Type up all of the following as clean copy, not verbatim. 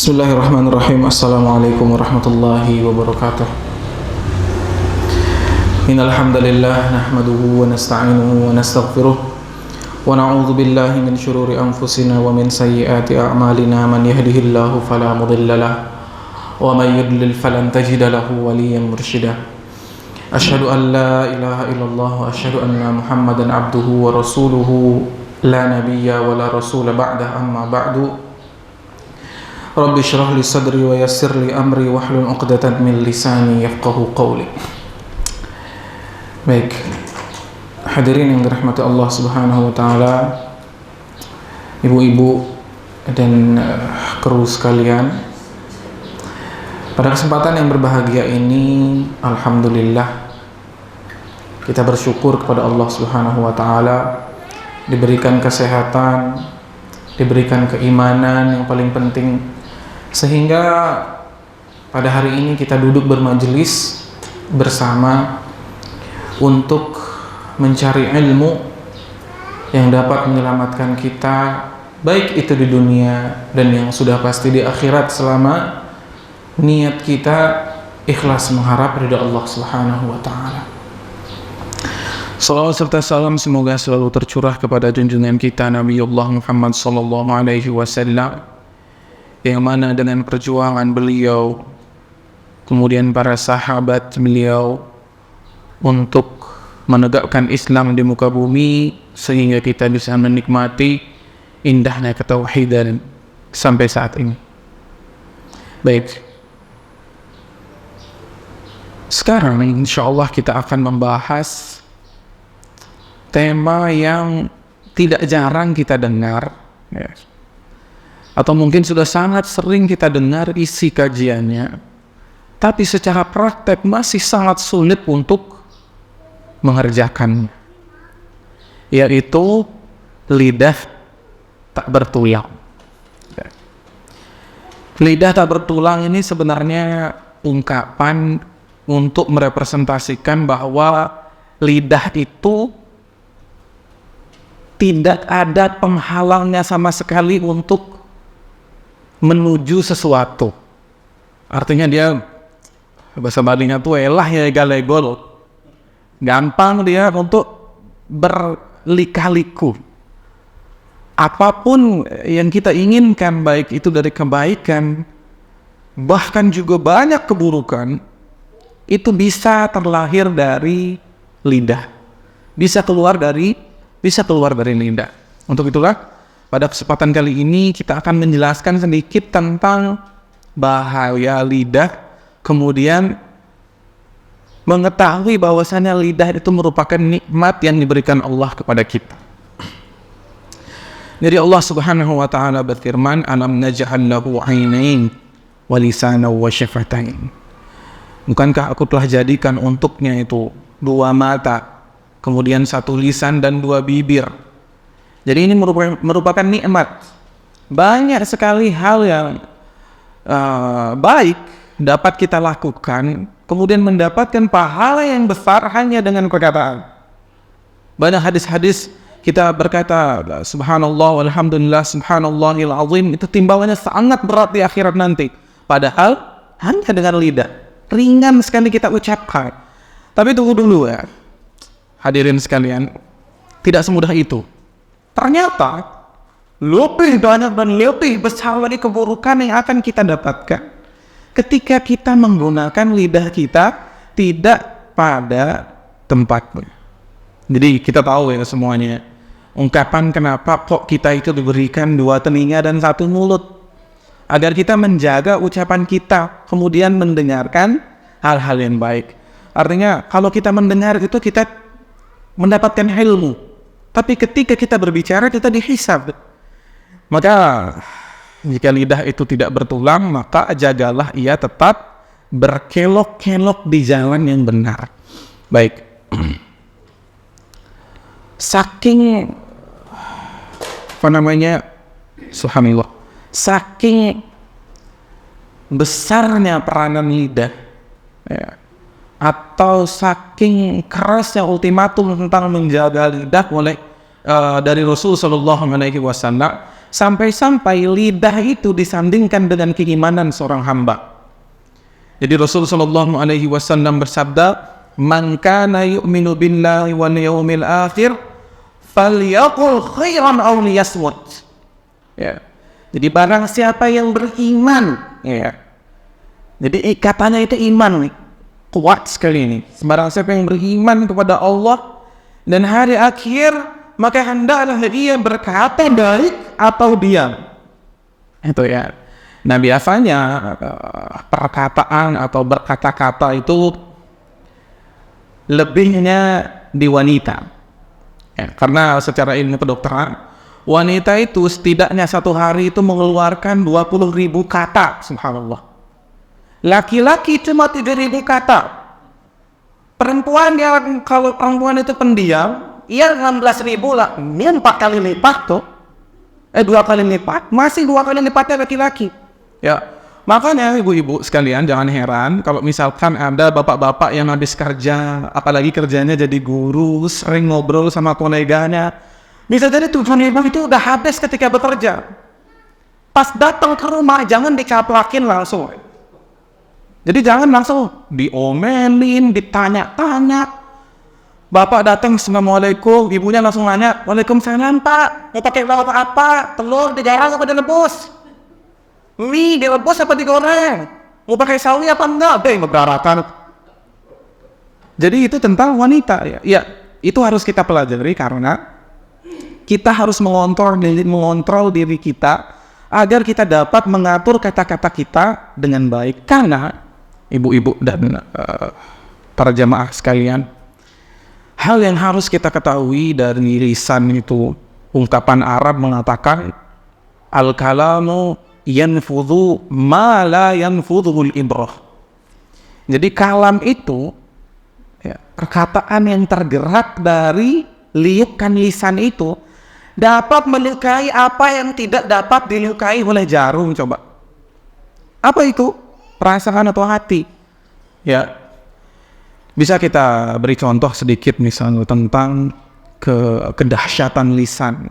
Bismillahirrahmanirrahim. Assalamualaikum warahmatullahi wabarakatuh. Innal hamdalillah nahmaduhu wa nasta'inuhu wa nastaghfiruh wa na'udzu billahi min shururi anfusina wa min sayyiati a'malina. Man yahdihillahu fala mudilla lahu wa man yudlil falan tajida lahu waliyyan mursyida. Asyhadu an la ilaha illallah wa asyhadu anna Muhammadan abduhu wa rasuluhu la nabiyya wa la rasula ba'dah, amma ba'du. Rabbi syrah li sadri wa yassir li amri wahlul 'uqdatam min lisani yafqahu qawli. Baik, hadirin yang dirahmati Allah Subhanahu wa taala, ibu-ibu dan kru sekalian. Pada kesempatan yang berbahagia ini, alhamdulillah kita bersyukur kepada Allah Subhanahu wa taala diberikan kesehatan, diberikan keimanan yang paling penting, sehingga pada hari ini kita duduk bermajelis bersama untuk mencari ilmu yang dapat menyelamatkan kita, baik itu di dunia dan yang sudah pasti di akhirat, selama niat kita ikhlas mengharap ridha Allah Subhanahu wa taala. Salawat serta salam semoga selalu tercurah kepada junjungan kita Nabiullah Muhammad sallallahu alaihi wasallam, yang mana dengan perjuangan beliau, kemudian para sahabat beliau untuk menegakkan Islam di muka bumi, sehingga kita bisa menikmati indahnya ketauhidan sampai saat ini. Baik, sekarang insyaallah kita akan membahas tema yang tidak jarang kita dengar, ya, atau mungkin sudah sangat sering kita dengar isi kajiannya, tapi secara praktek masih sangat sulit untuk mengerjakannya, yaitu lidah tak bertulang. Lidah tak bertulang ini sebenarnya ungkapan untuk merepresentasikan bahwa lidah itu tidak ada penghalangnya sama sekali untuk menuju sesuatu. Artinya dia, bahasa Balinya tuh elah ya galegol, gampang dia untuk berlika-liku. Apapun yang kita inginkan, baik itu dari kebaikan, bahkan juga banyak keburukan, itu bisa terlahir dari lidah, bisa keluar dari lidah. Untuk itulah pada kesempatan kali ini kita akan menjelaskan sedikit tentang bahaya lidah, kemudian mengetahui bahwasanya lidah itu merupakan nikmat yang diberikan Allah kepada kita. Jadi Allah Subhanahu wa taala berfirman, "Alam naj'al lahu 'ainain wa lisanan wa syafatain." Bukankah aku telah jadikan untuknya itu dua mata, kemudian satu lisan dan dua bibir. Jadi ini merupakan nikmat. Banyak sekali hal yang baik dapat kita lakukan, kemudian mendapatkan pahala yang besar hanya dengan perkataan. Banyak hadis-hadis kita berkata subhanallah walhamdulillah subhanallahil azim, itu timbangannya sangat berat di akhirat nanti. Padahal hanya dengan lidah, ringan sekali kita ucapkan. Tapi tunggu dulu ya, hadirin sekalian, tidak semudah itu. Ternyata lebih banyak dan lebih besar lagi keburukan yang akan kita dapatkan ketika kita menggunakan lidah kita tidak pada tempatnya. Jadi kita tahu ya semuanya, ungkapan kenapa kok kita itu diberikan dua telinga dan satu mulut, agar kita menjaga ucapan kita, kemudian mendengarkan hal-hal yang baik. Artinya kalau kita mendengar itu kita mendapatkan ilmu, tapi ketika kita berbicara kita dihisab. Maka jika lidah itu tidak bertulang, maka jagalah ia tetap berkelok-kelok di jalan yang benar. Baik, saking subhanallah, saking besarnya peranan lidah, ya, atau saking kerasnya ultimatum tentang menjaga lidah oleh dari Rasul sallallahu alaihi wasallam, sampai-sampai lidah itu disandingkan dengan keimanan seorang hamba. Jadi Rasul sallallahu alaihi wasallam bersabda, "Man kana yu'minu billahi wal yawmil akhir falyaqul khairan aw liyasmut." Ya. Jadi barang siapa yang beriman, ya. Jadi katanya itu iman nih. Kuat sekali ini. Barang siapa yang beriman kepada Allah dan hari akhir, maka hendaklah dia berkata baik atau diam. Itu ya. Nah biasanya perkataan atau berkata-kata itu lebihnya di wanita. Ya, karena secara ilmu kedokteran, wanita itu setidaknya satu hari itu mengeluarkan 20.000 kata, subhanallah. Laki-laki cuma 3.000 kata. Perempuan yang kalau perempuan itu pendiam, ia 16.000 lah. Ini 4 kali lipat tuh. 2 kali lipat, masih 2 kali lipatnya laki-laki. Ya, makanya ibu-ibu sekalian jangan heran kalau misalkan ada bapak-bapak yang habis kerja, apalagi kerjanya jadi guru, sering ngobrol sama koleganya. Bisa jadi tujuan ibu itu udah habis ketika bekerja. Pas datang ke rumah jangan dicaplakin langsung. Jadi jangan langsung diomelin, ditanya-tanya. Bapak datang, assalamualaikum, ibunya langsung nanya, waalaikumsalam pak, mau pakai lauk apa? Telur digarang apa direbus? Mie direbus apa digoreng? Mau pakai sawi apa enggak? Ngeberatan. Jadi itu tentang wanita ya. Ya, itu harus kita pelajari karena kita harus mengontrol diri kita agar kita dapat mengatur kata-kata kita dengan baik. Karena ibu-ibu dan para jamaah sekalian, hal yang harus kita ketahui dari lisan itu, ungkapan Arab mengatakan al-kalamu yanfudhu ma la yanfudhul ibrah. Jadi kalam itu ya, perkataan yang tergerak dari liukan lisan itu dapat melukai apa yang tidak dapat dilukai oleh jarum. Coba apa itu? Perasaan atau hati. Ya, bisa kita beri contoh sedikit misalnya tentang kedahsyatan lisan.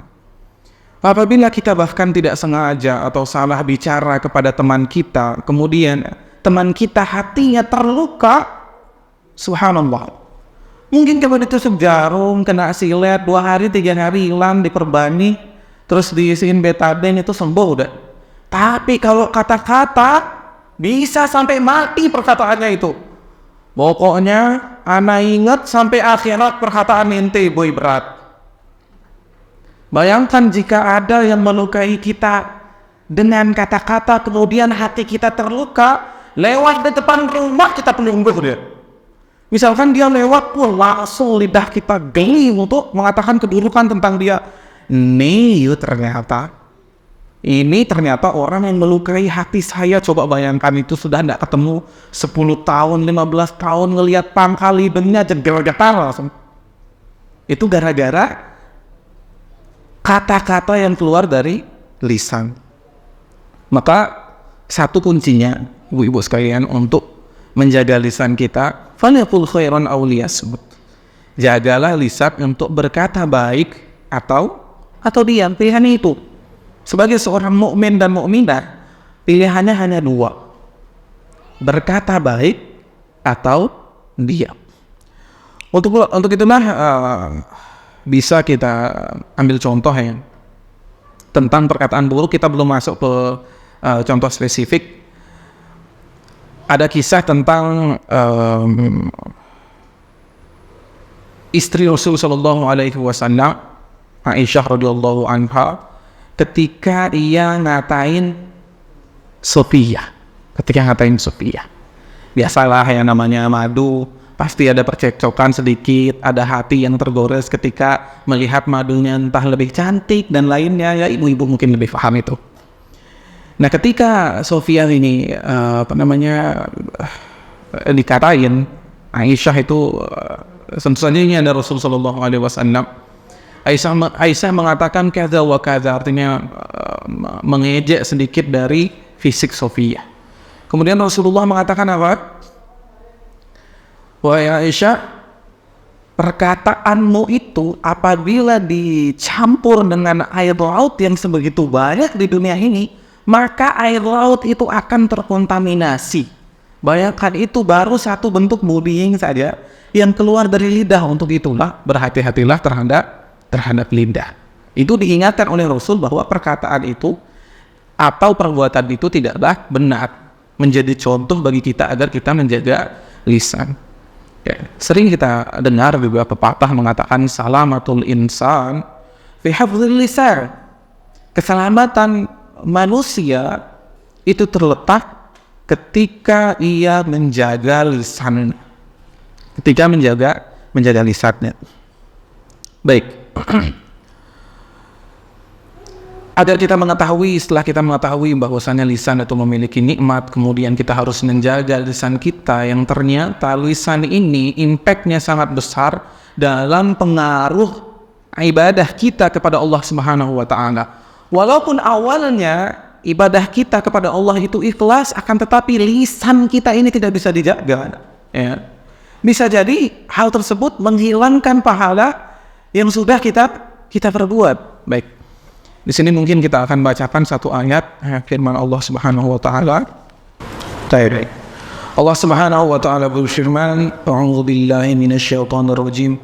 Apabila kita bahkan tidak sengaja atau salah bicara kepada teman kita, kemudian teman kita hatinya terluka, subhanallah. Mungkin kalau ditusuk jarum, kena silet 2 hari 3 hari hilang, diperbani, terus diisiin betadine itu sembuh udah. Tapi kalau kata-kata bisa sampai mati perkataannya itu. Pokoknya ana ingat sampai akhirat perkataan ente boy berat. Bayangkan jika ada yang melukai kita dengan kata-kata kemudian hati kita terluka, lewat di depan rumah kita pelungguh dia. Misalkan dia lewat, langsung lidah kita geli untuk mengatakan kedudukan tentang dia. Ini ternyata orang yang melukai hati saya. Coba bayangkan itu sudah tidak ketemu 10 tahun, 15 tahun, ngelihat pangkal hidungnya jeger-getar langsung. Itu gara-gara kata-kata yang keluar dari lisan. Maka satu kuncinya ibu-ibu sekalian untuk menjaga lisan kita, falyaqul khairan aw liyasmut. Jagalah lisan untuk berkata baik atau diam. Pilihan itu. Sebagai seorang mukmin dan mukminah, pilihannya hanya 2. Berkata baik atau diam. Untuk itulah bisa kita ambil contoh ya. Tentang perkataan buruk kita belum masuk ke contoh spesifik. Ada kisah tentang istri Rasul sallallahu alaihi wasallam, Aisyah radhiyallahu anha, ketika ia ngatain Sofia. Biasalah yang namanya madu, pasti ada percekcokan sedikit, ada hati yang tergores ketika melihat madunya entah lebih cantik dan lainnya, ya ibu-ibu mungkin lebih paham itu. Nah ketika Sofia ini dikatain Aisyah itu, tentu saja ini ada Rasul sallallahu alaihi wasallam. Aisyah mengatakan kadza wa kadza, artinya mengejek sedikit dari fisik Sofia. Kemudian Rasulullah mengatakan apa? Wahai Aisyah, perkataanmu itu apabila dicampur dengan air laut yang sebegitu banyak di dunia ini, maka air laut itu akan terkontaminasi. Bayangkan, itu baru satu bentuk bullying saja yang keluar dari lidah. Untuk itulah berhati-hatilah terhadap lidah. Itu diingatkan oleh Rasul bahwa perkataan itu atau perbuatan itu tidaklah benar, menjadi contoh bagi kita agar kita menjaga lisan. Sering kita dengar beberapa pepatah mengatakan salamatul insan fi hafdzil lisan. Keselamatan manusia itu terletak ketika ia menjaga lisan. Ketika menjaga lisannya. Baik. Agar kita mengetahui, setelah kita mengetahui bahwasanya lisan itu memiliki nikmat, kemudian kita harus menjaga lisan kita yang ternyata lisan ini impact-nya sangat besar dalam pengaruh ibadah kita kepada Allah Subhanahu wa taala. Walaupun awalnya ibadah kita kepada Allah itu ikhlas, akan tetapi lisan kita ini tidak bisa dijaga, ya. Bisa jadi hal tersebut menghilangkan pahala yang sudah kita perbuat. Baik. Di sini mungkin kita akan bacakan satu ayat firman Allah Subhanahu wa taala. Baik. Allah Subhanahu wa taala berfirman, "A'udzu billahi minasyaitonir rajim.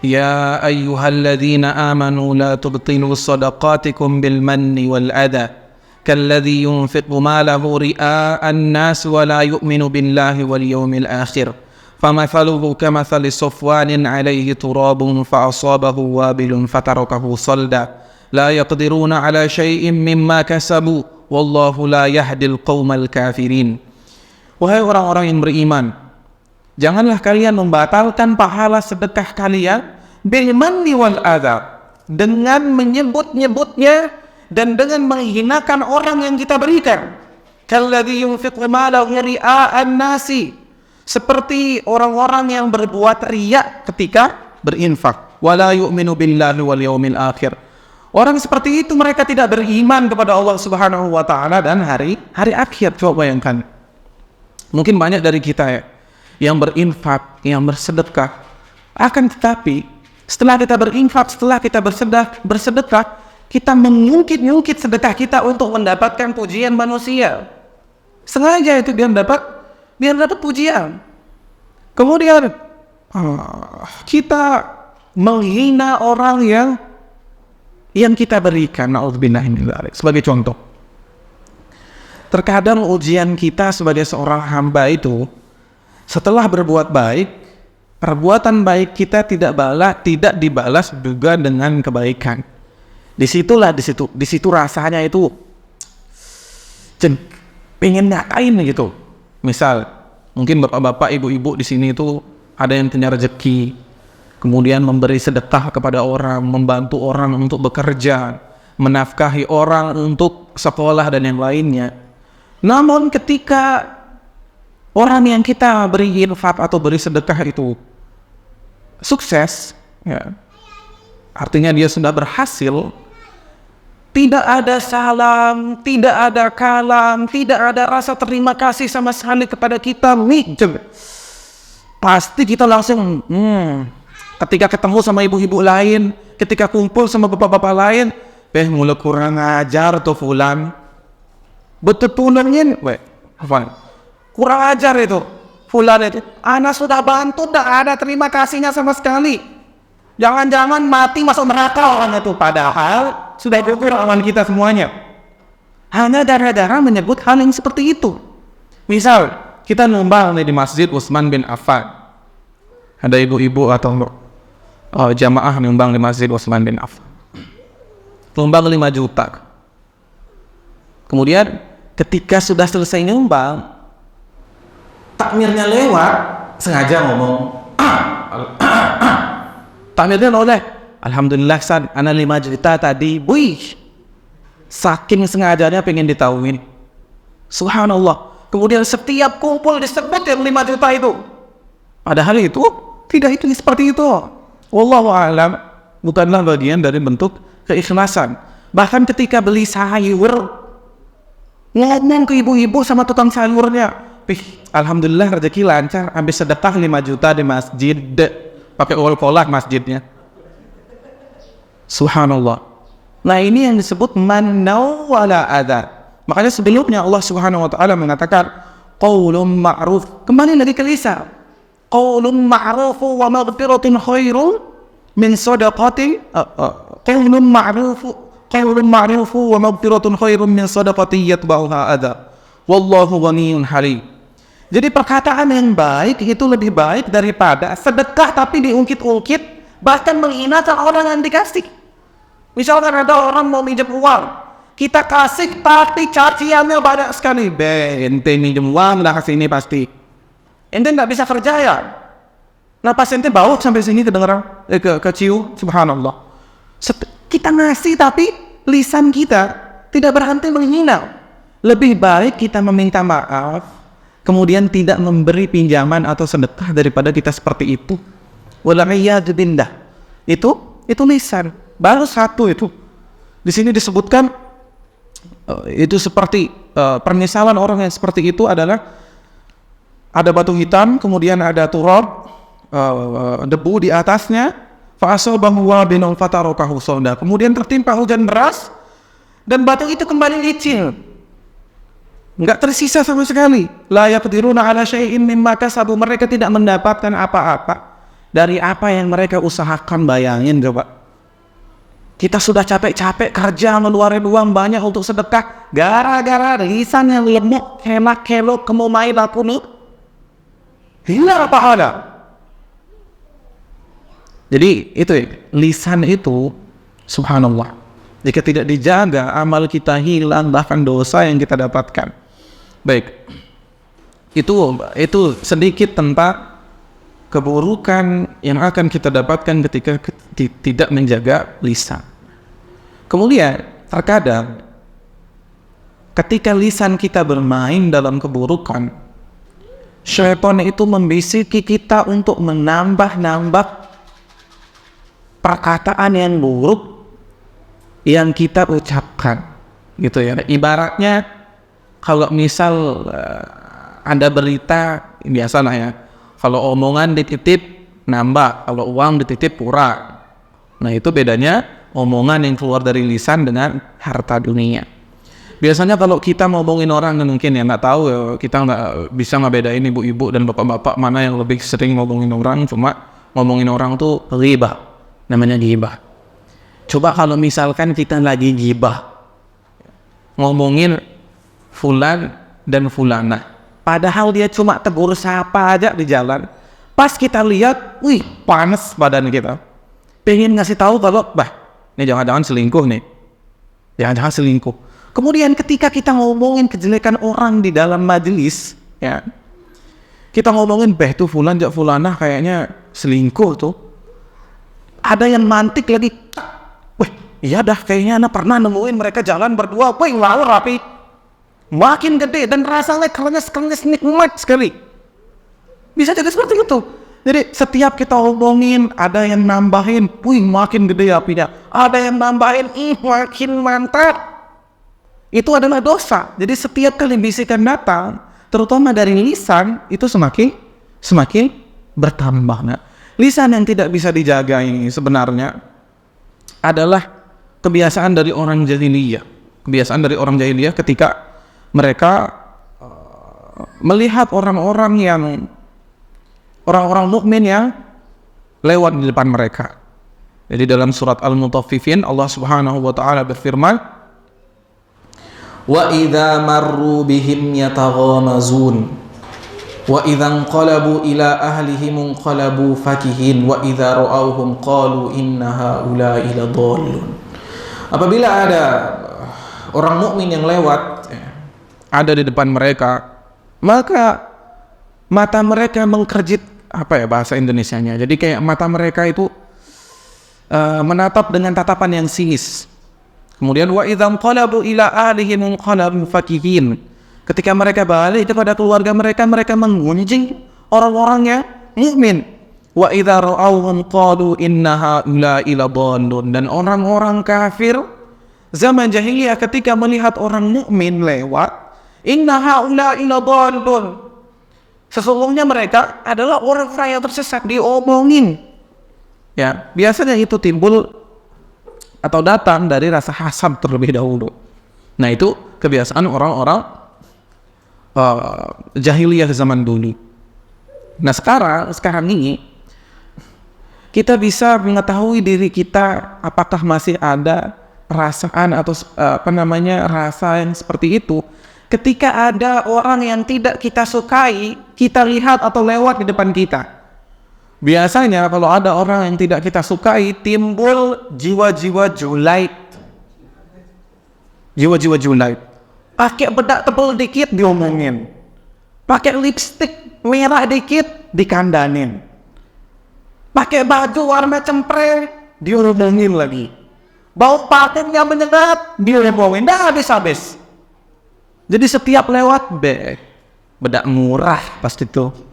Ya ayyuhalladzina amanu la tubtilu shadaqatikum bil manni wal adha kalladzi yunfiqu malahu ria'an nas wa la yu'minu billahi wal yawmil akhir. Famathaluhu kamathali safwanin 'alayhi turabun fa asabahu wabilun fatarakahu salda. La yaqdiruna ala syai'in mimma kasabu wallahu la yahdil qaumal kafirin." Wahai orang-orang yang beriman, janganlah kalian membatalkan pahala sedekah kalian bil manni wal adha, dengan menyebut-nyebutnya dan dengan menghinakan orang yang kita berikan. Kalladzi yunfiqu malahu ria'an nasi, seperti orang-orang yang berbuat riya ketika berinfak. Wala yu'minu billahi wal yawmil akhir. Orang seperti itu mereka tidak beriman kepada Allah Subhanahu wa taala dan hari akhir. Coba bayangkan. Mungkin banyak dari kita yang berinfak, yang bersedekah. Akan tetapi setelah kita berinfak, setelah kita bersedekah, kita mengungkit-ungkit sedekah kita untuk mendapatkan pujian manusia. Sengaja itu biar dapat pujian. Kemudian kita menghina orang yang kita berikan. Na'udzubillah min dzalik. Sebagai contoh, terkadang ujian kita sebagai seorang hamba itu, setelah berbuat baik, perbuatan baik kita tidak dibalas juga dengan kebaikan. Di situ rasanya itu pengen ngapain gitu. Misal, mungkin bapak-bapak, ibu-ibu di sini itu ada yang punya rezeki, kemudian memberi sedekah kepada orang, membantu orang untuk bekerja, menafkahi orang untuk sekolah dan yang lainnya. Namun ketika orang yang kita beri infak atau beri sedekah itu sukses, ya, artinya dia sudah berhasil, tidak ada salam, tidak ada kalam, tidak ada rasa terima kasih sama sekali kepada kita. Pasti kita langsung ketika ketemu sama ibu-ibu lain, ketika kumpul sama bapak-bapak lain, mulai kurang ajar tuh fulan. Betul-betulnya, kurang ajar itu fulan itu. Ana sudah bantu, tidak ada terima kasihnya sama sekali. Jangan-jangan mati masuk neraka orang itu. Padahal sudah gugur aman kita semuanya. Hanya darah-darah menyebut hal yang seperti itu. Misal, kita numbang di Masjid Utsman bin Affan. Ada ibu-ibu atau jamaah nyumbang di Masjid Utsman bin Affan. Nyumbang 5 juta. Kemudian ketika sudah selesai nyumbang, takmirnya lewat, sengaja ngomong. Takmirnya oleh, alhamdulillah San, ana 5 juta tadi. Wih, saking sengajanya pengen ditahuin. Subhanallah. Kemudian setiap kumpul disebut yang 5 juta itu. Padahal itu tidak itu seperti itu. Wallahu a'lam, bukanlah bagian dari bentuk keikhlasan. Bahkan ketika beli sayur, ngomong ke ibu-ibu sama tukang sayurnya, alhamdulillah rezeki lancar, habis sedekah 5 juta di masjid. pakai kolak masjidnya. Subhanallah. Nah, ini yang disebut mannaw wala adha. Makanya sebelumnya Allah Subhanahu wa taala mengatakan qaulun ma'ruf. Kembali lagi ke lisan. Qaulun ma'ruf wa maghfiratun khairun min shadaqatin qaulun ma'ruf wa maghfiratun khairun min shadaqatin yatba'uha adha. Wallahu ghaniyyun halim. Jadi perkataan yang baik itu lebih baik daripada sedekah tapi diungkit-ungkit, bahkan menghina orang yang dikasih. Misalkan ada orang mau minjem uang, kita kasih tapi caciannya banyak sekali. Ente minjem uang lah kasih ini pasti. Ente nggak bisa percaya. Nah pas ente bawa sampai sini kedengeran, kecium, subhanallah. Kita ngasih tapi lisan kita tidak berhenti menghina. Lebih baik kita meminta maaf, kemudian tidak memberi pinjaman atau sedekah daripada kita seperti itu. Wala'iyadu billah. Itu lisan. Baru satu itu. Di sini disebutkan itu seperti penyesalan orang yang seperti itu adalah ada batu hitam, kemudian ada turab, debu di atasnya, fa'asabahu wabilun fatarakahu sawda. Kemudian tertimpa hujan deras dan batu itu kembali licin. Enggak tersisa sama sekali. La yaqdiruna ala syai'in mimma kasabu. Mereka tidak mendapatkan apa-apa dari apa yang mereka usahakan. Bayangin coba. Kita sudah capek-capek kerja ngeluarin uang banyak untuk sedekah, gara-gara lisan yang lemuk, kelak-kelok, kemumai lakunu, hilang pahala. Jadi itu lisan itu, subhanallah, jika tidak dijaga, amal kita hilang, bahkan dosa yang kita dapatkan. Baik, itu sedikit tentang keburukan yang akan kita dapatkan ketika tidak menjaga lisan. Kemudian terkadang ketika lisan kita bermain dalam keburukan, syaitan itu membisiki kita untuk menambah-nambah perkataan yang buruk yang kita ucapkan, gitu ya. Ibaratnya kalau misal ada berita, biasalah ya, kalau omongan dititip nambah, kalau uang dititip kurang. Nah itu bedanya omongan yang keluar dari lisan dengan harta dunia. Biasanya kalau kita ngomongin orang, mungkin ya nggak tahu ya, kita nggak bisa ngebedain ibu-ibu dan bapak-bapak mana yang lebih sering ngomongin orang. Cuma ngomongin orang tuh ghibah, namanya ghibah. Coba kalau misalkan kita lagi ghibah, ngomongin fulan dan fulana, padahal dia cuma tegur sapa aja di jalan. Pas kita lihat, wih panas badan kita. Pengen ngasih tahu kalau, ini jangan-jangan selingkuh nih. Jangan-jangan selingkuh. Kemudian ketika kita ngomongin kejelekan orang di dalam majelis, ya, kita ngomongin, tuh fulan jak fulana kayaknya selingkuh tuh. Ada yang mantik lagi, iya dah kayaknya anak pernah nemuin mereka jalan berdua, wow rapi. Makin gede dan rasanya kerenyes nikmat sekali. Bisa jadi seperti itu. Jadi setiap kita ngomongin, ada yang nambahin, makin gede apinya. Ada yang nambahin, makin mantap. Itu adalah dosa. Jadi setiap kali bisikan datang, terutama dari lisan, itu semakin bertambah. Nah, lisan yang tidak bisa dijaga ini sebenarnya adalah kebiasaan dari orang jahiliyah. Kebiasaan dari orang jahiliyah ketika mereka melihat orang-orang mukmin yang lewat di depan mereka. Jadi dalam surat Al-Mutaffifin Allah Subhanahu wa taala berfirman, "Wa idza marru bihim yataghamazun wa idza inqalabu ila ahlihim inqalabu fakihin wa idza ra'awhum qalu inna haula'i ladallun." Apabila ada orang mukmin yang lewat ada di depan mereka, maka mata mereka mengkerjit, apa ya bahasa Indonesianya, jadi kayak mata mereka itu menatap dengan tatapan yang sinis. Kemudian wa idzam qalabu ila ahlihim qalabu fakihin, ketika mereka balik kepada keluarga mereka, mereka mengunjing orang-orang yang mukmin. Wa idza ra'awhum qalu inna haula'i ladallun, dan orang-orang kafir zaman jahiliyah ketika melihat orang mukmin lewat, inna haula'i ladallun, sesungguhnya mereka adalah orang-orang yang tersesat, diomongin Ya, biasanya itu timbul atau datang dari rasa hasad terlebih dahulu. Nah, itu kebiasaan orang-orang jahiliyah zaman dulu. Nah, sekarang ini kita bisa mengetahui diri kita apakah masih ada perasaan atau rasa yang seperti itu ketika ada orang yang tidak kita sukai, kita lihat atau lewat di depan kita. Biasanya kalau ada orang yang tidak kita sukai, timbul jiwa-jiwa julid. Jiwa-jiwa julid. Pakai bedak tebal dikit diomongin. Pakai lipstik merah dikit dikandanin. Pakai baju warna cempreng diomongin lagi. Bau pakainya menyengat diomongin. Dah habis-habis. Jadi setiap lewat bedak murah pasti tuh.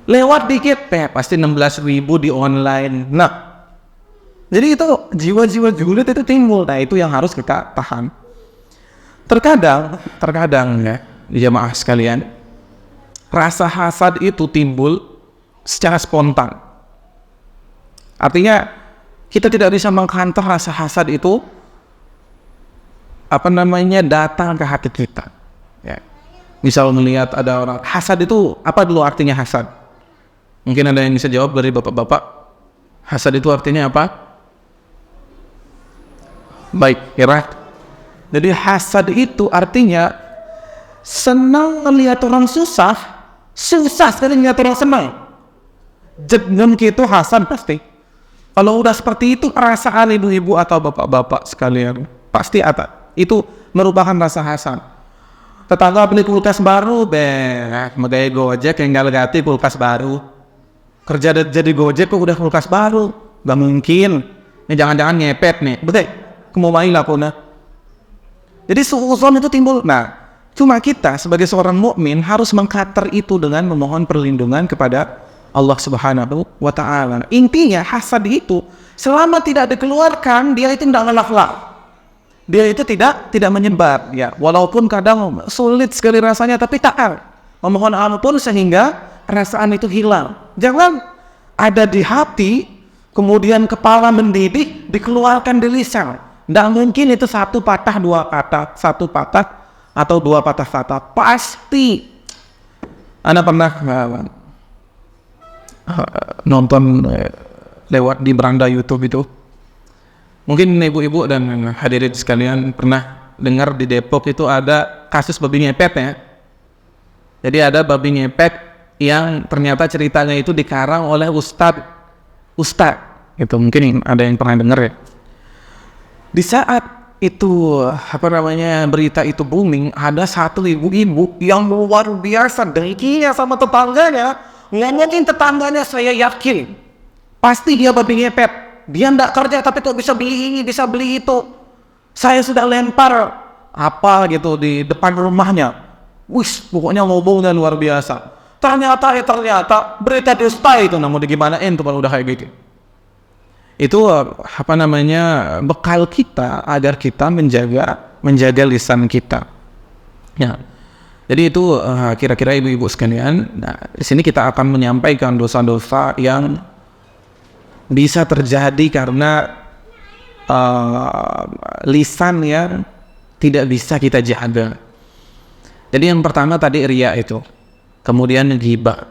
Lewat dikit, pasti 16.000 di online. Nah, jadi itu jiwa-jiwa julid itu timbul. Nah, itu yang harus kita tahan. Terkadang ya, jemaah sekalian, rasa hasad itu timbul secara spontan. Artinya, kita tidak bisa mengkantor rasa hasad itu datang ke hati kita. Ya. Misal melihat ada orang hasad itu, apa dulu artinya hasad? Mungkin ada yang bisa jawab dari bapak-bapak. Hasad itu artinya apa? Baik, kira. Jadi hasad itu artinya senang melihat orang susah sekali melihat orang senang. Jangan gitu hasad pasti. Kalau udah seperti itu perasaan ibu-ibu atau bapak-bapak sekalian pasti ada. Itu merupakan rasa hasad. Tetangga beli kulkas baru, megaya Gojek yang gak kulkas baru. Kerja jadi Gojek kok udah kulkas baru, gak mungkin. Ini jangan-jangan ngepet nih, betul? Kemauin lah puna. Jadi suuzon itu timbul. Nah, cuma kita sebagai seorang mukmin harus mengkater itu dengan memohon perlindungan kepada Allah Subhanahu wa Ta'ala. Intinya hasad itu selama tidak dikeluarkan, dia itu tidak ngelak-lak. Dia itu tidak menyebar. Ya, walaupun kadang sulit sekali rasanya, tapi taat memohon ampun sehingga perasaan itu hilang. Jangan ada di hati, kemudian kepala mendidih, dikeluarkan di lisan. Tidak mungkin itu satu patah, dua patah, satu patah atau dua patah kata. Pasti. Anda pernah nonton lewat di beranda YouTube itu? Mungkin ibu-ibu dan hadirin sekalian pernah dengar di Depok itu ada kasus babi ngepet ya. Jadi ada babi ngepet yang ternyata ceritanya itu dikarang oleh ustadz. Itu mungkin ada yang pernah dengar ya. Di saat itu berita itu booming, ada satu ibu-ibu yang luar biasa dengkinya sama tetangganya. Ngomongin tetangganya, saya yakin pasti dia babi ngepet. Dia ndak kerja tapi kok bisa beli ini, bisa beli itu. Saya sudah lempar apa gitu di depan rumahnya. Wis, pokoknya ngomongnya luar biasa. Ternyata berita dusta itu, namun digimanain tuh kalau udah kayak gitu. Itu bekal kita agar kita menjaga lisan kita. Ya. Jadi itu kira-kira ibu-ibu sekalian. Nah, di sini kita akan menyampaikan dosa-dosa yang bisa terjadi karena lisan yang tidak bisa kita jaga. Jadi yang pertama tadi riya itu. Kemudian ghibah.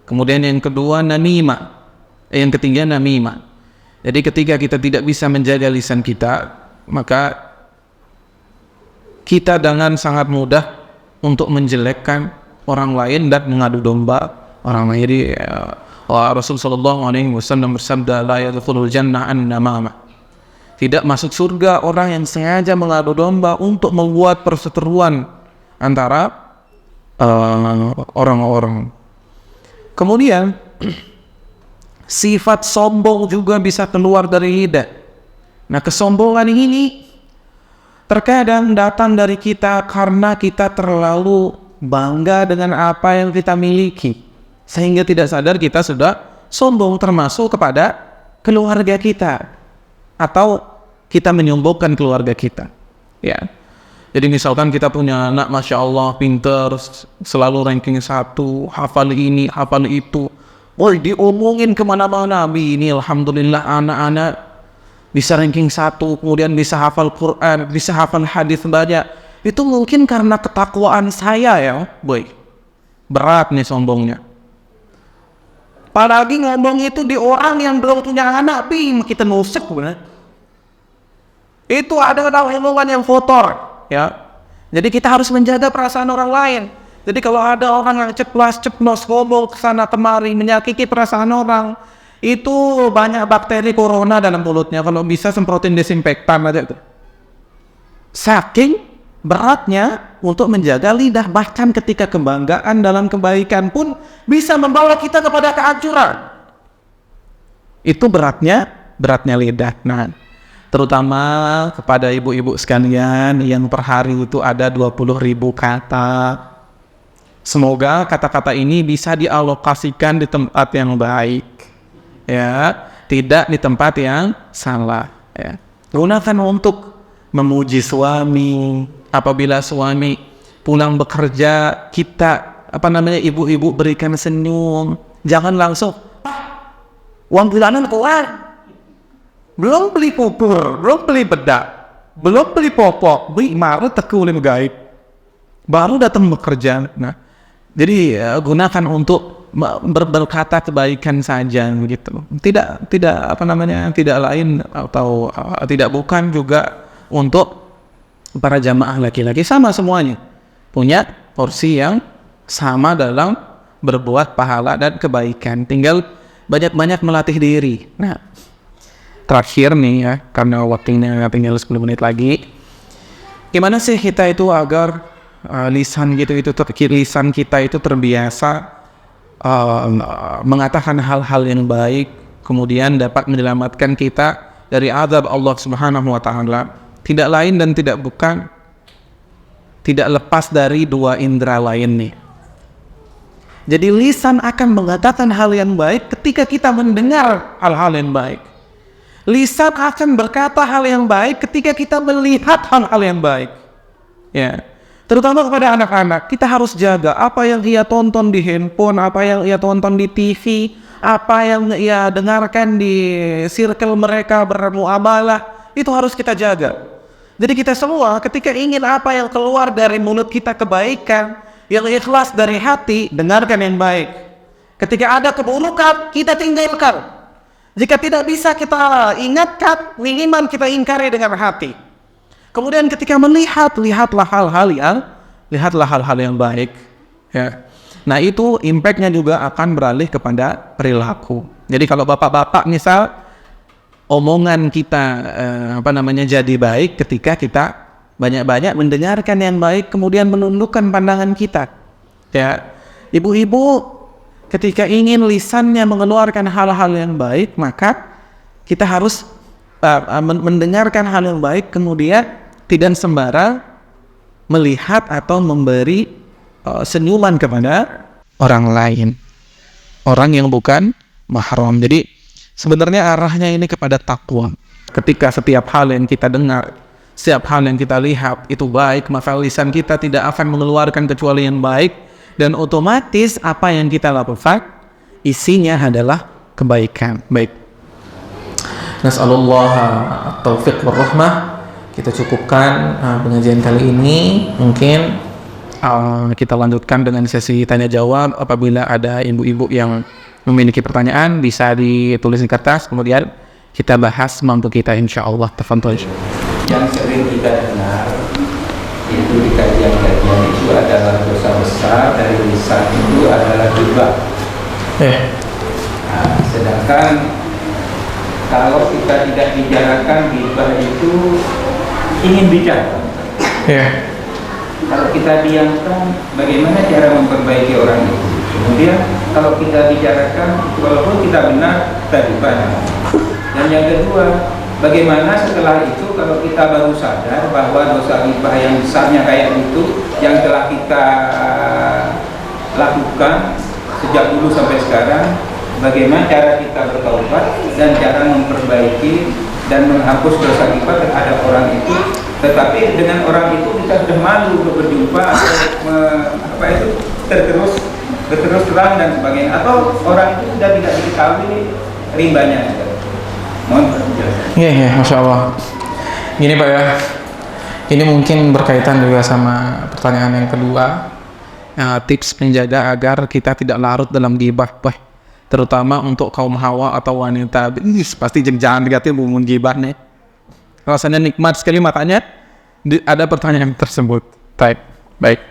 Kemudian yang kedua namimah. Yang ketiga namimah. Jadi ketika kita tidak bisa menjaga lisan kita, maka kita dengan sangat mudah untuk menjelekkan orang lain dan mengadu domba orang lain. Jadi Rasulullah SAW bersabda, la yadkhulul jannah an-namamah. Tidak masuk surga orang yang sengaja mengadu domba untuk membuat perseteruan antara orang-orang. Kemudian sifat sombong juga bisa keluar dari lidah. Nah, kesombongan ini terkadang datang dari kita karena kita terlalu bangga dengan apa yang kita miliki, sehingga tidak sadar kita sudah sombong, termasuk kepada keluarga kita atau kita menyombongkan keluarga kita. Ya. Jadi misalkan kita punya anak Masya Allah pinter, selalu ranking 1, hafal ini, hafal itu, Woi, diomongin kemana-mana. Ini alhamdulillah anak-anak bisa ranking 1, kemudian bisa hafal Quran, bisa hafal hadis banyak. Itu mungkin karena ketakwaan saya ya, boy. Berat nih sombongnya. Apalagi ngomong itu di orang yang belum punya anak, kita nusuk bener. Itu adalah omongan yang kotor, ya. Jadi kita harus menjaga perasaan orang lain. Jadi kalau ada orang yang ceplos ngomong kesana kemari menyakiti perasaan orang, itu banyak bakteri corona dalam mulutnya. Kalau bisa semprotin desinfektan aja tuh. Saking beratnya untuk menjaga lidah, bahkan ketika kebanggaan dalam kebaikan pun bisa membawa kita kepada kehancuran. Itu beratnya lidah. Nah, terutama kepada ibu-ibu sekalian yang per hari itu ada 20.000 kata. Semoga kata-kata ini bisa dialokasikan di tempat yang baik, ya, tidak di tempat yang salah. Ya. Gunakan untuk memuji suami. Apabila suami pulang bekerja, kita ibu-ibu berikan senyum. Jangan langsung, uang bulanan keluar, belum beli pupur, belum beli bedak, belum beli popok, marah tekulim gaib, baru datang bekerja. Nah, jadi gunakan untuk berkata kebaikan saja begitu. Tidak lain atau tidak bukan juga untuk para jamaah laki-laki, sama semuanya punya porsi yang sama dalam berbuat pahala dan kebaikan. Tinggal banyak-banyak melatih diri. Nah, terakhir nih ya, karena waktunya tinggal 10 menit lagi. Gimana sih kita itu agar lisan kita itu terbiasa mengatakan hal-hal yang baik, kemudian dapat menyelamatkan kita dari azab Allah Subhanahu wa taala. Tidak lain dan tidak bukan, tidak lepas dari 2 indera lain nih. Jadi lisan akan mengatakan hal yang baik ketika kita mendengar hal-hal yang baik. Lisan akan berkata hal yang baik ketika kita melihat hal-hal yang baik. Ya. Terutama kepada anak-anak, kita harus jaga apa yang ia tonton di handphone, apa yang ia tonton di TV, apa yang ia dengarkan di circle mereka bermuamalah, itu harus kita jaga. Jadi kita semua ketika ingin apa yang keluar dari mulut kita kebaikan, yang ikhlas dari hati, dengarkan yang baik. Ketika ada keburukan, kita tinggalkan. Jika tidak bisa kita ingatkan, minimal kita ingkari dengan hati. Kemudian ketika melihat, lihatlah hal-hal yang baik. Ya. Nah, itu impactnya juga akan beralih kepada perilaku. Jadi kalau bapak-bapak misal, omongan kita jadi baik ketika kita banyak-banyak mendengarkan yang baik, kemudian menundukkan pandangan kita. Ya, ibu-ibu ketika ingin lisannya mengeluarkan hal-hal yang baik, maka kita harus mendengarkan hal yang baik, kemudian tidak sembarang melihat atau memberi senyuman kepada orang lain, orang yang bukan mahram. Jadi sebenarnya arahnya ini kepada takwa. Ketika setiap hal yang kita dengar, setiap hal yang kita lihat itu baik, maka lisan kita tidak akan mengeluarkan kecuali yang baik, dan otomatis apa yang kita lakukan isinya adalah kebaikan. Baik. Nas'alullah at-taufiq wal rahmah. Kita cukupkan pengajian kali ini. Mungkin kita lanjutkan dengan sesi tanya jawab. Apabila ada ibu-ibu yang memiliki pertanyaan, bisa ditulis di kertas, kemudian kita bahas mampu kita, insyaallah. Tafadhol. Yang sering kita dengar itu di kajian-kajian itu adalah dosa besar dari lisan itu adalah ghibah. Nah, sedangkan kalau kita tidak bicarakan, ghibah itu ingin bicara. Kalau kita diamkan, bagaimana cara memperbaiki orang itu? Kemudian kalau kita bicarakan, walaupun kita benar, kita ghibah. Dan yang kedua, bagaimana setelah itu kalau kita baru sadar bahwa dosa ghibah yang besarnya kayak itu yang telah kita lakukan sejak dulu sampai sekarang, bagaimana cara kita bertaubat dan cara memperbaiki dan menghapus dosa ghibah terhadap orang itu, tetapi dengan orang itu kita sudah malu untuk berjumpa atau tergerus berterus terang dan sebagainya, atau orang itu sudah tidak diketahui rimbanya. Mohon penjelasan. Iya, Masya Allah. Gini Pak ya, ini mungkin berkaitan juga sama pertanyaan yang kedua. Tips menjaga agar kita tidak larut dalam ghibah, Pak. Terutama untuk kaum hawa atau wanita. Pasti jangan negatif bumun ghibah nih. Rasanya nikmat sekali, makanya ada pertanyaan tersebut. Baik.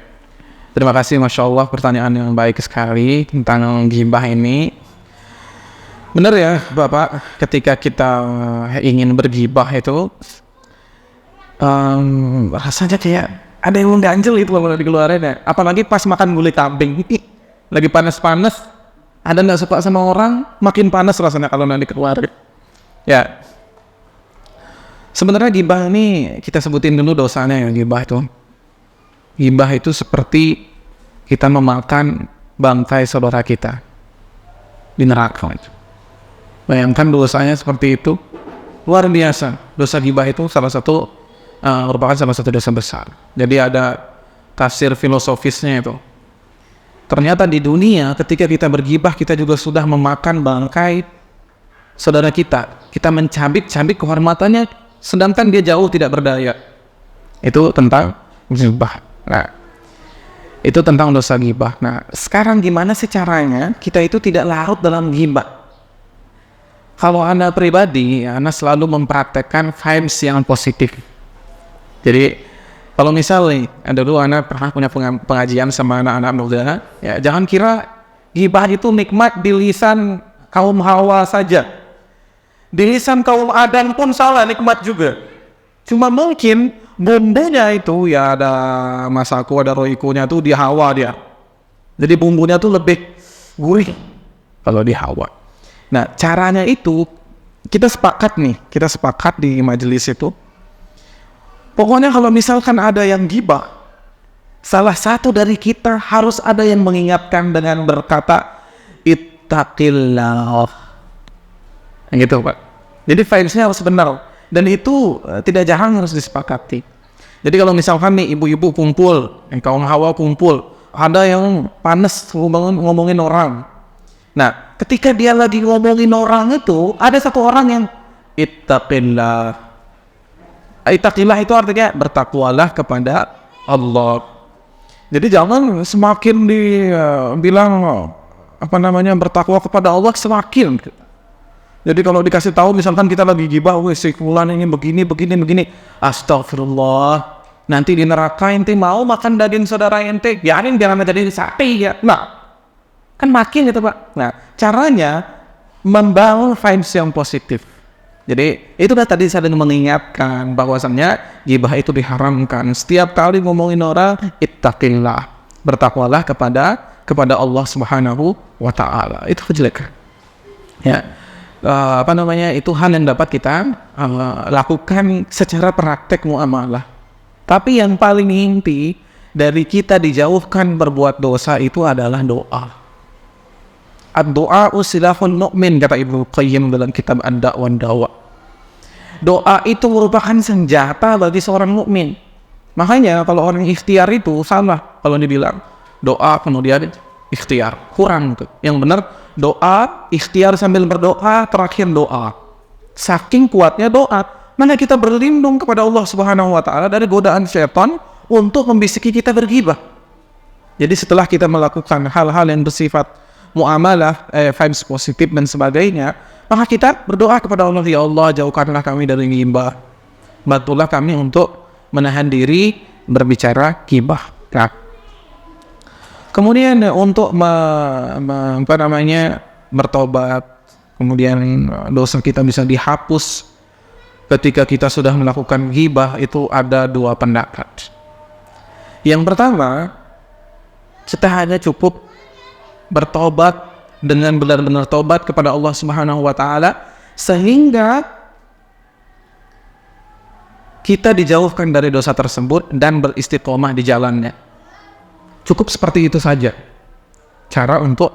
Terima kasih, Masya Allah, pertanyaan yang baik sekali tentang ghibah ini. Benar ya Bapak, ketika kita ingin berghibah itu rasanya kayak ada yang mengganjel itu kalau dikeluarin ya. Apalagi pas makan gulai kambing, lagi panas-panas, ada nggak suka sama orang, makin panas rasanya kalau nanti keluarin. Ya, sebenarnya ghibah ini kita sebutin dulu dosanya ya. Ghibah itu seperti kita memakan bangkai saudara kita di neraka. Bayangkan dosanya seperti itu, luar biasa. Dosa ghibah itu merupakan salah satu dosa besar. Jadi ada tafsir filosofisnya itu. Ternyata di dunia ketika kita berghibah, kita juga sudah memakan bangkai saudara kita. Kita mencabik-cabik kehormatannya, sedangkan dia jauh tidak berdaya. Itu tentang ghibah. Nah, itu tentang dosa ghibah. Nah, sekarang gimana sih caranya kita itu tidak larut dalam ghibah? Kalau Anda pribadi, Anda selalu mempraktekkan vibes yang positif. Jadi, kalau misalnya dulu Anda pernah punya pengajian sama anak-anak muda, ya jangan kira ghibah itu nikmat di lisan kaum Hawa saja. Di lisan kaum Adam pun salah, nikmat juga. Cuma mungkin bumbunya itu ya ada Masako, ada Roiko-nya tuh di Hawa dia. Jadi bumbunya tuh lebih gurih kalau di Hawa. Nah, caranya itu kita sepakat di majelis itu. Pokoknya kalau misalkan ada yang ghibah, salah satu dari kita harus ada yang mengingatkan dengan berkata ittaqillah. Gitu, Pak. Jadi vibes-nya harus benar, dan itu tidak jarang harus disepakati. Jadi kalau misalkan nih ibu-ibu kumpul, kaum Hawa kumpul, ada yang panas ngomongin orang. Nah, ketika dia lagi ngomongin orang itu, ada satu orang yang ittaqillah. Ittaqillah itu artinya bertakwalah kepada Allah. Jadi jangan semakin dibilang bertakwa kepada Allah semakin. Jadi kalau dikasih tahu misalkan kita lagi ghibah, si fulan ini begini, astagfirullah. Nanti di neraka ente mau makan daging saudara ente, biarin jangan jadi sate ya. Nah, kan makin gitu Pak. Nah, caranya membangun vibes yang positif. Jadi itu tadi saya mengingatkan bahwasannya ghibah itu diharamkan. Setiap kali ngomongin orang, ittaqillah, bertakwalah kepada Allah Subhanahu wa Ta'ala. Itu kejelekan. Ya, itu hal yang dapat kita lakukan secara praktek muamalah. Tapi yang paling inti dari kita dijauhkan berbuat dosa itu adalah doa. Ad-doa silahun mu'min, kata Ibnu Qayyim dalam kitab Ad-Da' wa Dawa. Doa itu merupakan senjata bagi seorang mukmin. Makanya kalau orang ikhtiar itu salah kalau dibilang doa kemudian ikhtiar, kurang tuh. Yang benar doa, ikhtiar sambil berdoa, terakhir doa. Saking kuatnya doa, mana kita berlindung kepada Allah Subhanahu wa Ta'ala dari godaan syaitan untuk membisiki kita berghibah. Jadi setelah kita melakukan hal-hal yang bersifat muamalah, vibes positif dan sebagainya, maka kita berdoa kepada Allah, ya Allah jauhkanlah kami dari ghibah, bantulah kami untuk menahan diri berbicara ghibah. Nah, kemudian untuk bertobat, kemudian dosa kita bisa dihapus ketika kita sudah melakukan ghibah, itu ada dua pendapat. Yang pertama, kita hanya cukup bertobat dengan benar-benar tobat kepada Allah Subhanahu wa Ta'ala sehingga kita dijauhkan dari dosa tersebut dan beristiqomah di jalannya. Cukup seperti itu saja cara untuk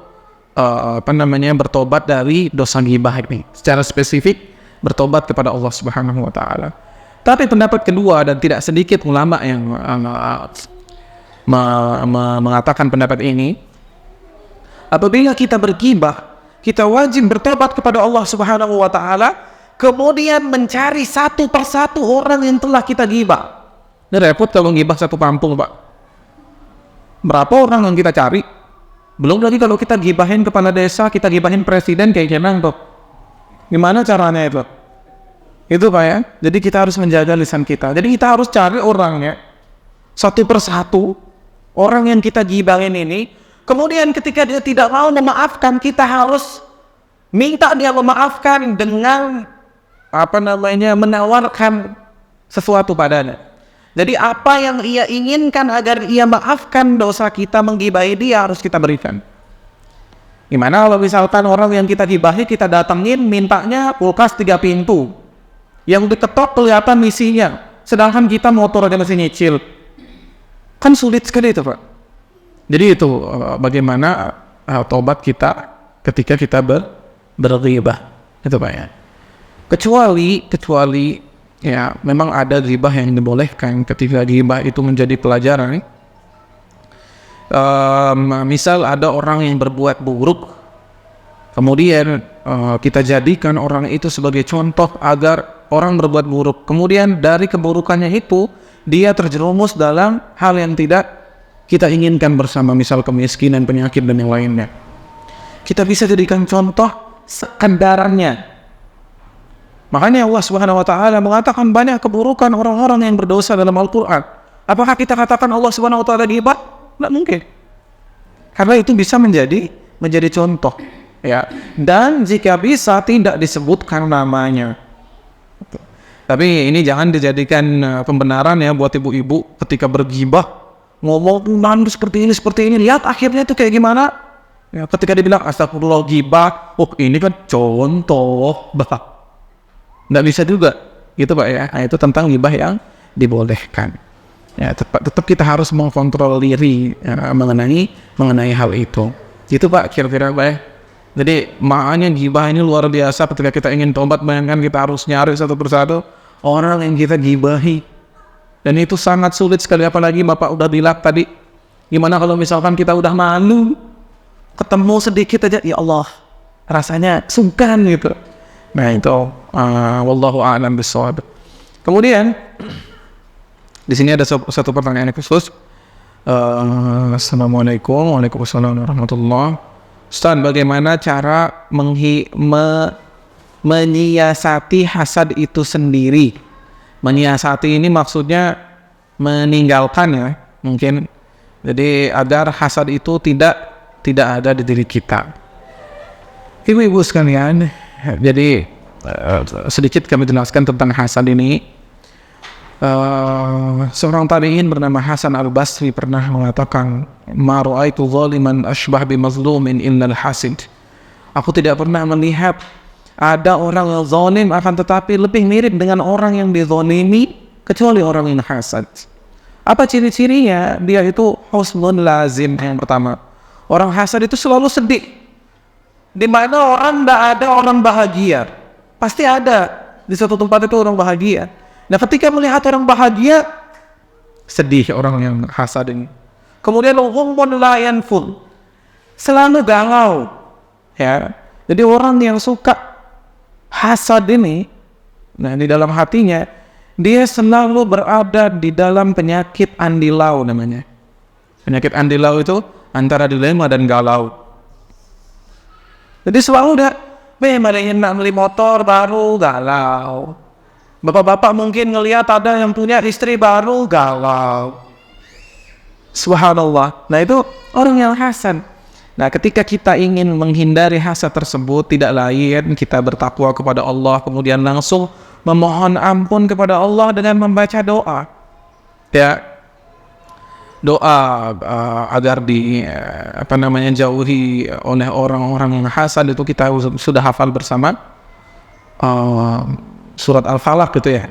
bertobat dari dosa ghibah ini. Secara spesifik bertobat kepada Allah Subhanahu wa Ta'ala. Tapi pendapat kedua, dan tidak sedikit ulama yang mengatakan pendapat ini, apabila kita bergibah, kita wajib bertobat kepada Allah Subhanahu wa taala, kemudian mencari satu persatu orang yang telah kita gibah. Ini repot kalau gibah satu kampung, Pak. Berapa orang yang kita cari? Belum lagi kalau kita gibahin kepala desa, kita gibahin presiden, kayak gimana tuh? Gimana caranya itu? Itu Pak ya. Jadi kita harus menjaga lisan kita. Jadi kita harus cari orangnya satu persatu, orang yang kita gibahin ini. Kemudian ketika dia tidak mau memaafkan, kita harus minta dia memaafkan dengan menawarkan sesuatu padanya. Jadi apa yang ia inginkan agar ia maafkan dosa kita menggibahi dia, harus kita berikan. Gimana kalau misalkan orang yang kita gibahi, kita datengin mintanya kulkas 3 pintu, yang diketok kelihatan misinya, sedangkan kita motor aja masih nyicil, kan sulit sekali itu Pak. Jadi itu bagaimana tobat kita ketika kita berghibah, itu Pak ya. Kecuali ya memang ada ghibah yang dibolehkan ketika ghibah itu menjadi pelajaran. Misal ada orang yang berbuat buruk, kemudian kita jadikan orang itu sebagai contoh agar orang berbuat buruk, kemudian dari keburukannya itu dia terjerumus dalam hal yang tidak kita inginkan bersama, misal kemiskinan, penyakit, dan yang lainnya. Kita bisa jadikan contoh sekedarnya. Makanya Allah Subhanahu wa taala mengatakan banyak keburukan orang-orang yang berdosa dalam Al-Qur'an. Apakah kita katakan Allah Subhanahu wa taala ghibah? Tidak mungkin. Karena itu bisa menjadi contoh, ya. Dan jika bisa tidak disebutkan namanya. Tapi ini jangan dijadikan pembenaran ya buat ibu-ibu ketika berghibah, ngomong seperti ini, lihat akhirnya itu kayak gimana. Ya, ketika dibilang astagfirullah ghibah, oh ini kan contoh, bah. Nggak bisa juga, gitu Pak ya. Nah, itu tentang ghibah yang dibolehkan. Ya, tetap kita harus mengkontrol diri ya, mengenai hal itu. Itu Pak kira-kira Pak ya. Jadi makanya ghibah ini luar biasa. Ketika kita ingin tobat, bayangkan kita harus nyari satu persatu orang yang kita gibahi. Dan itu sangat sulit sekali, apalagi Bapak udah bilang tadi, gimana kalau misalkan kita udah malu, ketemu sedikit aja, ya Allah, rasanya sungkan gitu. Nah itu, wallahu a'lam bishawab. Kemudian, di sini ada satu pertanyaan khusus. Assalamualaikum, waalaikumsalam warahmatullahi. Ustaz, bagaimana cara menyiasati hasad itu sendiri? Menyiasati ini maksudnya meninggalkan ya, mungkin. Jadi agar hasad itu tidak ada di diri kita. Ibu-ibu sekalian, jadi sedikit kami jelaskan tentang hasad ini. Seorang tabi'in bernama Hasan al-Basri pernah mengatakan, "Ma ra'aitu zaliman ashbah bi mazlumin illa al-hasid." Aku tidak pernah melihat ada orang yang zalim akan tetapi lebih mirip dengan orang yang dizalimi kecuali orang yang hasad. Apa ciri-cirinya? Dia itu husnul lazim yang pertama. Orang hasad itu selalu sedih. Di mana orang tidak ada orang bahagia, pasti ada di suatu tempat itu orang bahagia. Nah, ketika melihat orang bahagia, sedih orang yang hasad ini. Kemudian hummun la yanful, selalu galau. Ya, jadi orang yang suka hasad ini, nah di dalam hatinya dia selalu berada di dalam penyakit andilau namanya. Penyakit andilau itu antara dilema dan galau. Jadi selalu udah, nak beli motor baru galau. Bapak-bapak mungkin ngelihat ada yang punya istri baru galau. Subhanallah. Nah itu orang yang hasad. Nah, ketika kita ingin menghindari hasad tersebut, tidak lain kita bertakwa kepada Allah, kemudian langsung memohon ampun kepada Allah dengan membaca doa. Ya, doa agar jauhi oleh orang-orang yang hasad itu kita sudah hafal bersama surat Al-Falaq gitu ya.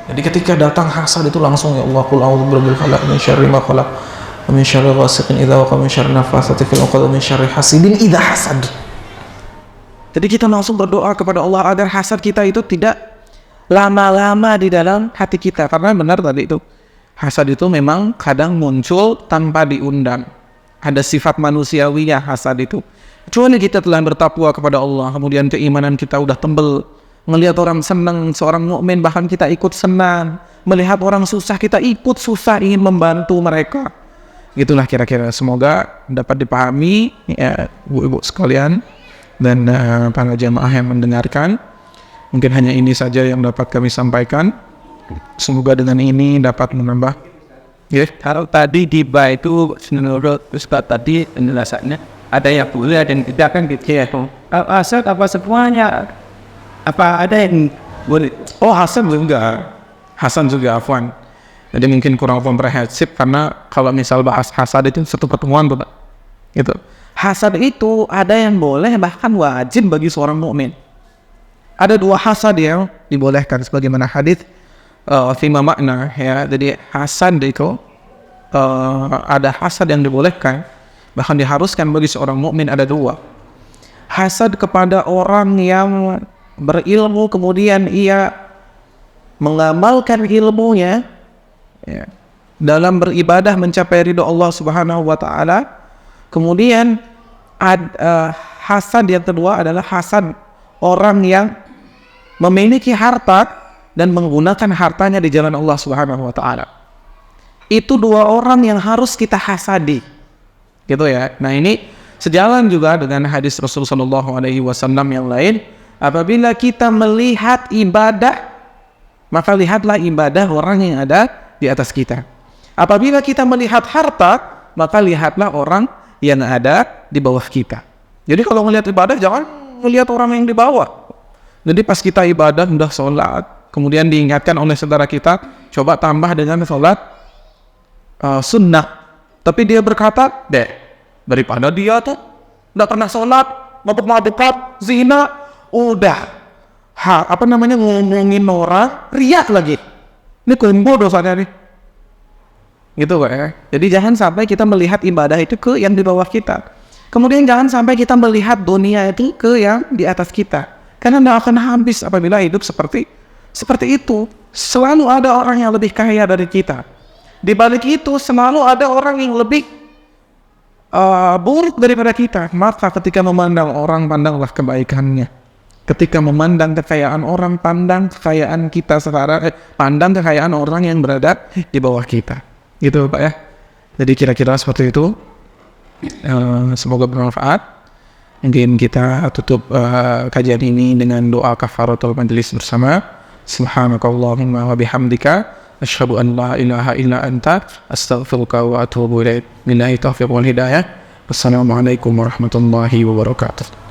Jadi ketika datang hasad itu langsung, ya Allah, qul a'udzu birabbil falaq min syarri ma khalaq wa min syarri ghasiqin idza waqa min syarri nafatsati fil 'uqad wa min syarri hasidin idza hasad. Jadi kita langsung berdoa kepada Allah agar hasad kita itu tidak lama-lama di dalam hati kita, karena benar tadi itu hasad itu memang kadang muncul tanpa diundang. ada sifat manusiawinya hasad itu. Kecuali kita telah bertakwa kepada Allah, kemudian keimanan kita udah tembel, ngelihat orang senang, seorang mukmin bahkan kita ikut senang, melihat orang susah kita ikut susah, ingin membantu mereka. Gitulah kira-kira. Semoga dapat dipahami ya ibu-ibu sekalian dan para jamaah yang mendengarkan. Mungkin hanya ini saja yang dapat kami sampaikan. Semoga dengan ini dapat menambah. Ya, kalau tadi tiba itu menurut Ustaz tadi penjelasannya ada yang boleh ada yang tidak kan gitu ya. Asal apa semuanya? Apa ada yang boleh? Oh, Hasan juga afwan. Jadi mungkin kurang komprehensif karena kalau misal bahas hasad itu satu pertemuan Bapak. Gitu. Hasad itu ada yang boleh bahkan wajib bagi seorang mukmin. Ada 2 hasad yang dibolehkan sebagaimana hadis fima makna ya. Jadi hasad itu ada hasad yang dibolehkan, bahkan diharuskan bagi seorang mukmin ada 2. Hasad kepada orang yang berilmu kemudian ia mengamalkan ilmunya ya, dalam beribadah mencapai ridho Allah Subhanahu wa taala. Kemudian hasad yang kedua adalah hasad orang yang memiliki harta dan menggunakan hartanya di jalan Allah Subhanahu wa taala. Itu 2 orang yang harus kita hasadi. Gitu ya. Nah, ini sejalan juga dengan hadis Rasulullah sallallahu alaihi wasallam yang lain, apabila kita melihat ibadah, maka lihatlah ibadah orang yang ada di atas kita. Apabila kita melihat harta, maka lihatlah orang yang ada di bawah kita. Jadi kalau melihat ibadah jangan melihat orang yang di bawah. Jadi pas kita ibadah sudah sholat, kemudian diingatkan oleh saudara kita, coba tambah dengan sholat sunnah. Tapi dia berkata, daripada dia tuh nggak pernah sholat, mabuk-mabukat, zina, udah ngomongin orang, riak lagi. Ini kembo dosanya nih. Gitu Pak ya. Jadi jangan sampai kita melihat ibadah itu ke yang di bawah kita. Kemudian jangan sampai kita melihat dunia itu ke yang di atas kita. Karena tidak akan habis apabila hidup seperti itu. Selalu ada orang yang lebih kaya dari kita. Di balik itu selalu ada orang yang lebih buruk daripada kita. Maka ketika memandang orang, pandanglah kebaikannya. Ketika memandang kekayaan orang, pandang kekayaan kita sekarang, pandang kekayaan orang yang berada di bawah kita. Gitu Pak ya. Jadi kira-kira seperti itu. Semoga bermanfaat. Mungkin kita tutup kajian ini dengan doa kafaratul majlis bersama. Subhanakallahumma wa bihamdika asyhadu an la ilaha illa anta astaghfiruka wa atubu ilaik. Billahi taufiq wal hidayah. Wassalamualaikum warahmatullahi wabarakatuh.